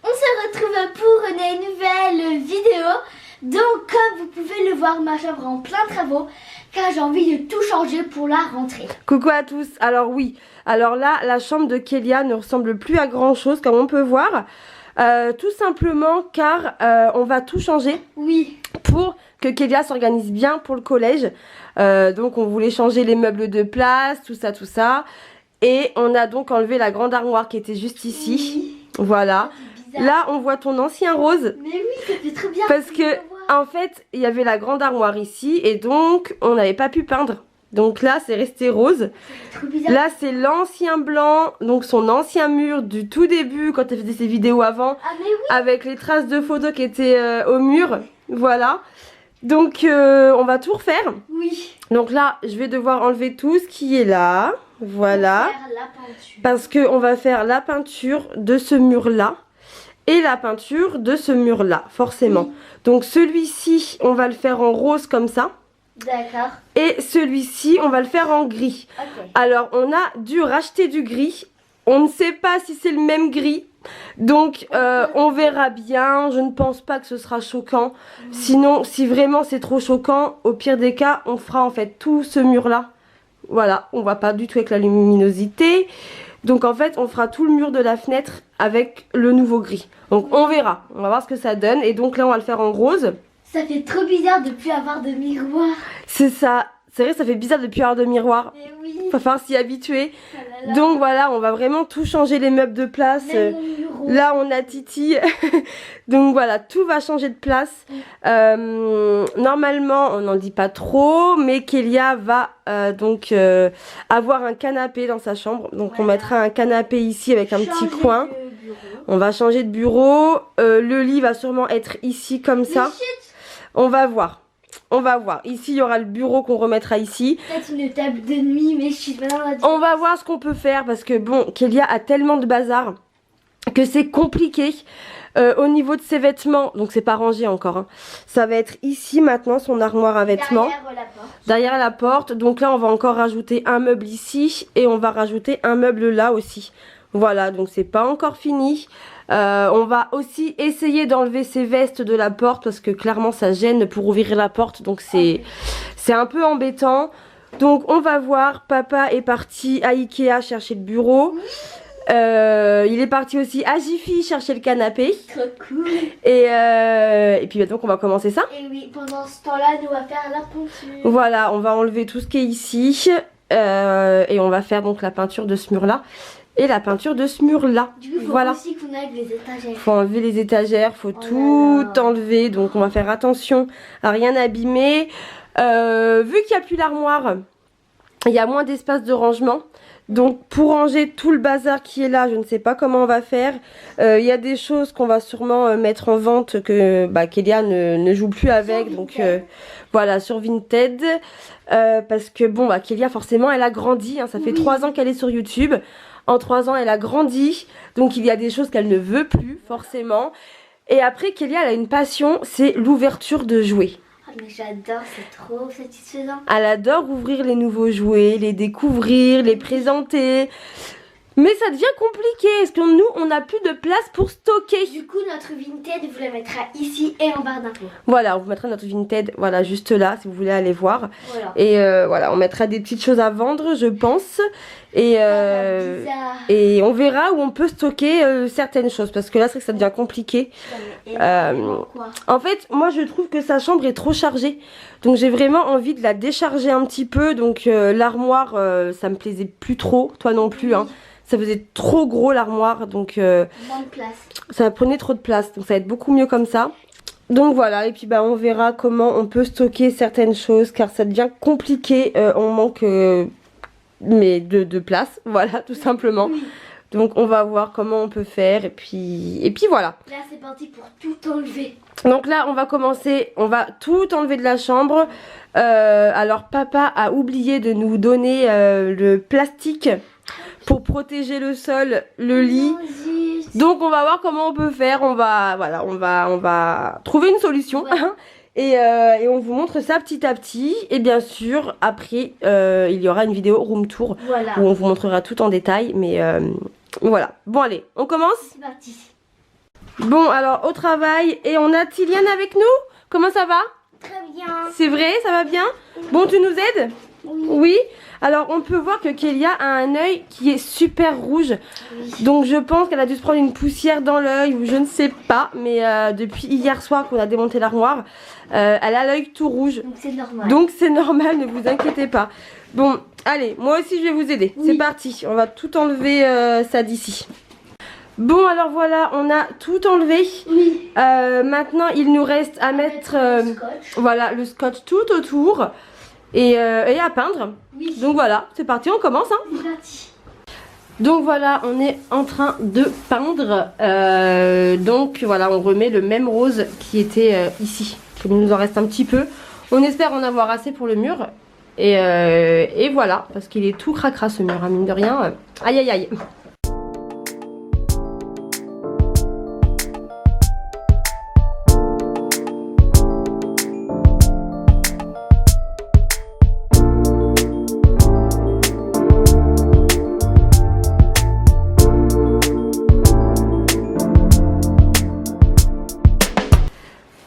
on se retrouve pour une nouvelle vidéo. Donc comme vous pouvez le voir, ma chambre est en plein travaux car j'ai envie de tout changer pour la rentrée. Coucou à tous. Alors oui, alors là la chambre de Kélia ne ressemble plus à grand chose comme on peut voir. Tout simplement car on va tout changer. Oui. Pour que Kélia s'organise bien pour le collège. Donc on voulait changer les meubles de place, tout ça. Et on a donc enlevé la grande armoire qui était juste ici. Oui. Voilà. Là on voit ton ancien rose. Mais oui, ça fait trop bien. Parce que en fait il y avait la grande armoire ici et donc on n'avait pas pu peindre. Donc là c'est resté rose. Trop bizarre. Là c'est l'ancien blanc, donc son ancien mur du tout début quand elle faisait ses vidéos avant. Ah mais oui. Avec les traces de photos qui étaient au mur. Voilà. Donc on va tout refaire. Oui. Donc là je vais devoir enlever tout ce qui est là. Voilà. Pour faire la peinture. Parce qu'on va faire la peinture de ce mur là. Et la peinture de ce mur là, forcément. Oui. Donc celui-ci on va le faire en rose comme ça. D'accord. Et celui-ci on va le faire en gris. Okay. Alors on a dû racheter du gris. On ne sait pas si c'est le même gris. Donc on verra bien. Je ne pense pas que ce sera choquant. Sinon si vraiment c'est trop choquant, au pire des cas on fera en fait tout ce mur là. Voilà, on va pas du tout avec la luminosité. Donc en fait on fera tout le mur de la fenêtre avec le nouveau gris. Donc on verra, on va voir ce que ça donne. Et donc là on va le faire en rose. Ça fait trop bizarre de plus avoir de miroir. C'est ça, c'est vrai ça fait bizarre de plus avoir de miroir. Mais oui. Il va falloir s'y habituer. Oh là là. Donc voilà, on va vraiment tout changer les meubles de place. Là on a Titi. Donc voilà, tout va changer de place. Normalement on n'en dit pas trop, mais Kélia va avoir un canapé dans sa chambre. Donc voilà. On mettra un canapé ici avec un petit coin. On va changer de bureau. Le lit va sûrement être ici comme ça. On va voir. On va voir. Ici, il y aura le bureau qu'on remettra ici. Peut-être une table de nuit, mais je suis pas dans la... On va voir ce qu'on peut faire parce que bon, Kélia a tellement de bazar que c'est compliqué. Au niveau de ses vêtements, donc c'est pas rangé encore. Hein. Ça va être ici maintenant son armoire à vêtements. Derrière la porte. Derrière la porte. Donc là, on va encore rajouter un meuble ici et on va rajouter un meuble là aussi. Voilà, donc c'est pas encore fini. On va aussi essayer d'enlever ces vestes de la porte parce que clairement ça gêne pour ouvrir la porte, donc c'est un peu embêtant. Donc on va voir. Papa est parti à Ikea chercher le bureau. Il est parti aussi à Jiffy chercher le canapé. Trop cool. Et puis donc on va commencer ça. Et oui, pendant ce temps-là, nous on va faire la peinture. Voilà, on va enlever tout ce qui est ici et on va faire donc la peinture de ce mur là. Et la peinture de ce mur là. Du coup, faut aussi qu'on enlève les étagères. Faut enlever les étagères, faut tout enlever. Donc on va faire attention à rien abîmer. Vu qu'il n'y a plus l'armoire, il y a moins d'espace de rangement. Donc pour ranger tout le bazar qui est là, je ne sais pas comment on va faire. Il y a des choses qu'on va sûrement mettre en vente que Kélia ne joue plus avec. Donc voilà, sur Vinted. Parce que bon, Kélia forcément elle a grandi. Hein, ça fait 3 ans qu'elle est sur YouTube. En 3 ans, elle a grandi, donc il y a des choses qu'elle ne veut plus, forcément. Et après, Kélia, elle a une passion, c'est l'ouverture de jouets. Oh, mais j'adore, c'est trop satisfaisant. Elle adore ouvrir les nouveaux jouets, les découvrir, les présenter. Mais ça devient compliqué, parce que nous, on n'a plus de place pour stocker. Du coup, notre Vinted, vous la mettra ici et en barre d'infos. Voilà, on vous mettra notre Vinted, voilà, juste là, si vous voulez aller voir. Voilà. Et voilà, on mettra des petites choses à vendre, je pense. Et on verra où on peut stocker certaines choses, parce que là, c'est que ça devient compliqué. En fait, moi, je trouve que sa chambre est trop chargée. Donc, j'ai vraiment envie de la décharger un petit peu. Donc, l'armoire, ça me plaisait plus trop, toi non plus, hein. Ça faisait trop gros l'armoire, donc moins de place. Ça prenait trop de place, donc ça va être beaucoup mieux comme ça. Donc voilà, et puis on verra comment on peut stocker certaines choses, car ça devient compliqué, on manque de place, voilà, tout simplement. Oui. Donc on va voir comment on peut faire, et puis voilà. Là c'est parti pour tout enlever. Donc là on va commencer, on va tout enlever de la chambre. Alors papa a oublié de nous donner le plastique pour protéger le sol, le lit. Donc on va voir comment on peut faire. On va trouver une solution. Ouais. Et on vous montre ça petit à petit. Et bien sûr, après, il y aura une vidéo room tour où on vous montrera tout en détail. Mais voilà. Bon allez, on commence? C'est parti. Bon, alors au travail, et on a Tiliane avec nous. Comment ça va? Très bien. C'est vrai, ça va bien? Bon, tu nous aides? Oui. Oui. Alors on peut voir que Kélia a un œil qui est super rouge. Oui. Donc je pense qu'elle a dû se prendre une poussière dans l'œil ou je ne sais pas. Mais depuis hier soir qu'on a démonté l'armoire, elle a l'œil tout rouge. Donc c'est normal. Donc c'est normal, ne vous inquiétez pas. Bon, allez, moi aussi je vais vous aider. Oui. C'est parti, on va tout enlever ça d'ici. Bon, alors voilà, on a tout enlevé. Oui. Maintenant, il nous reste à mettre le scotch. voilà, le scotch tout autour et à peindre. Oui. Donc voilà, c'est parti, on commence. Hein. C'est parti. Donc voilà, on est en train de peindre. Donc voilà, on remet le même rose qui était ici. Il nous en reste un petit peu. On espère en avoir assez pour le mur. Et voilà, parce qu'il est tout cracra ce mur, hein, mine de rien. Aïe aïe aïe.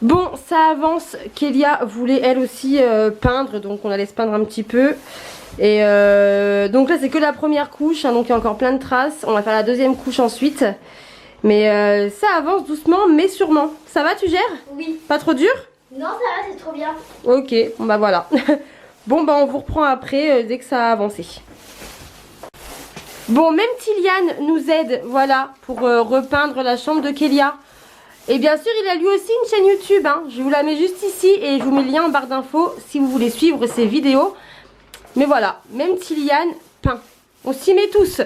Bon, ça avance. Kélia voulait elle aussi peindre, donc on allait se peindre un petit peu. Et donc là c'est que la première couche, hein, donc il y a encore plein de traces. On va faire la deuxième couche ensuite. Mais ça avance doucement mais sûrement. Ça va, tu gères? Oui. Pas trop dur? Non, ça va, c'est trop bien. Ok, bon bah voilà. Bon bah on vous reprend après dès que ça a avancé. Bon, même Tiliane nous aide, voilà, pour repeindre la chambre de Kélia. Et bien sûr, il a lui aussi une chaîne YouTube, hein. Je vous la mets juste ici et je vous mets le lien en barre d'infos si vous voulez suivre ses vidéos. Mais voilà, même Tiliane peint. On s'y met tous.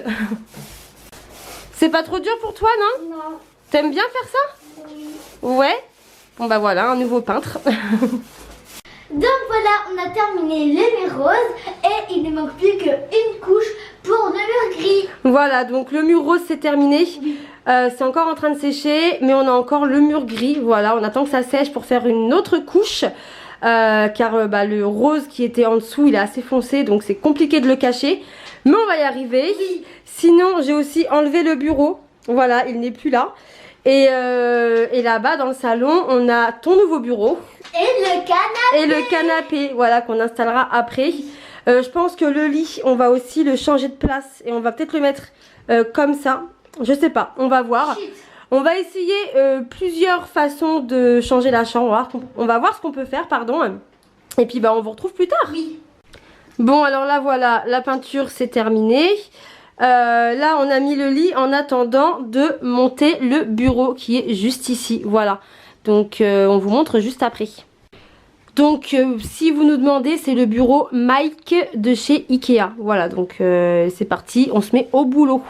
C'est pas trop dur pour toi, non? Non. T'aimes bien faire ça? Oui. Ouais. Bon bah voilà, un nouveau peintre. Donc voilà, on a terminé le mur rose et il ne manque plus qu'une couche pour le mur gris. Voilà, donc le mur rose c'est terminé. Oui. C'est encore en train de sécher, mais on a encore le mur gris. Voilà, on attend que ça sèche pour faire une autre couche. Car le rose qui était en dessous, il est assez foncé, donc c'est compliqué de le cacher. Mais on va y arriver. Oui. Sinon, j'ai aussi enlevé le bureau. Voilà, il n'est plus là. Et là-bas, dans le salon, on a ton nouveau bureau. Et le canapé. Et le canapé, voilà, qu'on installera après. Je pense que le lit, on va aussi le changer de place. Et on va peut-être le mettre comme ça. Je sais pas, on va voir. Chut. On va essayer plusieurs façons de changer la chambre. On va voir ce qu'on peut faire, pardon. Et puis bah on vous retrouve plus tard. Oui. Bon alors là voilà, la peinture c'est terminé. Là on a mis le lit en attendant de monter le bureau qui est juste ici. Voilà, donc on vous montre juste après. Donc si vous nous demandez, c'est le bureau Mike de chez Ikea. Voilà, donc c'est parti, on se met au boulot.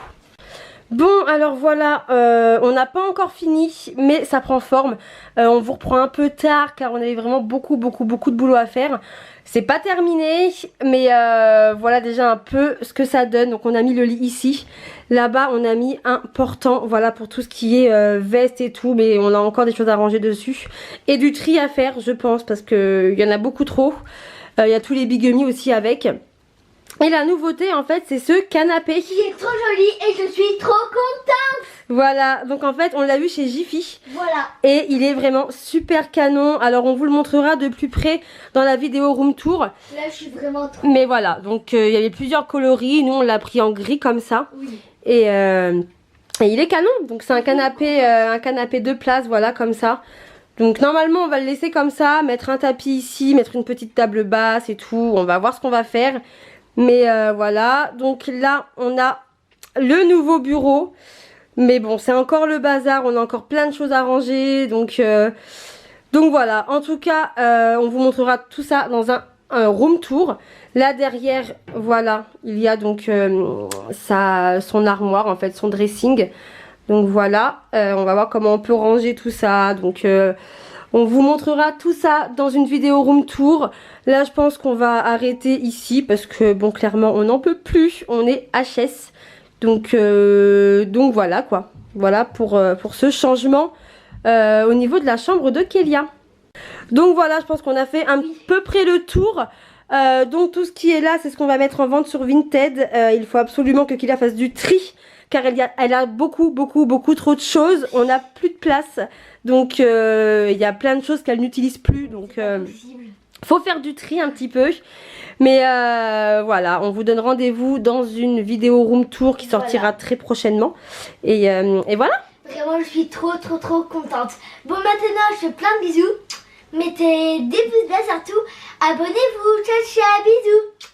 Bon alors voilà, on n'a pas encore fini mais ça prend forme. On vous reprend un peu tard car on avait vraiment beaucoup de boulot à faire. C'est pas terminé mais voilà déjà un peu ce que ça donne. Donc on a mis le lit ici. Là-bas on a mis un portant, voilà, pour tout ce qui est veste et tout. Mais on a encore des choses à ranger dessus. Et du tri à faire je pense parce qu'il y en a beaucoup trop. Il y a tous les biguemis aussi avec. Et la nouveauté en fait c'est ce canapé Qui est trop joli et je suis trop contente. Voilà, donc en fait on l'a vu chez Jiffy. Voilà. Et il est vraiment super canon. Alors on vous le montrera de plus près dans la vidéo room tour. Là je suis vraiment trop. Mais voilà, donc il y avait plusieurs coloris. Nous on l'a pris en gris comme ça. Oui. Et il est canon. Donc c'est un canapé 2 places, voilà, comme ça. Donc normalement on va le laisser comme ça, mettre un tapis ici, mettre une petite table basse et tout. On va voir ce qu'on va faire. Mais voilà, donc là on a le nouveau bureau. Mais bon, c'est encore le bazar, on a encore plein de choses à ranger. Donc voilà, en tout cas, on vous montrera tout ça dans un room tour. Là derrière, voilà, il y a donc son armoire, en fait, son dressing. Donc voilà, on va voir comment on peut ranger tout ça. Donc on vous montrera tout ça dans une vidéo room tour. Là je pense qu'on va arrêter ici parce que bon clairement on n'en peut plus. On est HS. Donc voilà quoi. Voilà pour ce changement au niveau de la chambre de Kélia. Donc voilà, je pense qu'on a fait un peu près le tour. Donc tout ce qui est là c'est ce qu'on va mettre en vente sur Vinted. Il faut absolument que Kélia fasse du tri car elle a beaucoup trop de choses. On n'a plus de place. Donc il y a plein de choses qu'elle n'utilise plus. Donc faut faire du tri un petit peu. Mais voilà, on vous donne rendez-vous dans une vidéo room tour qui sortira très prochainement. Et voilà. Vraiment, je suis trop contente. Bon, maintenant, je fais plein de bisous. Mettez des pouces bleus surtout. Abonnez-vous. Ciao, ciao, bisous.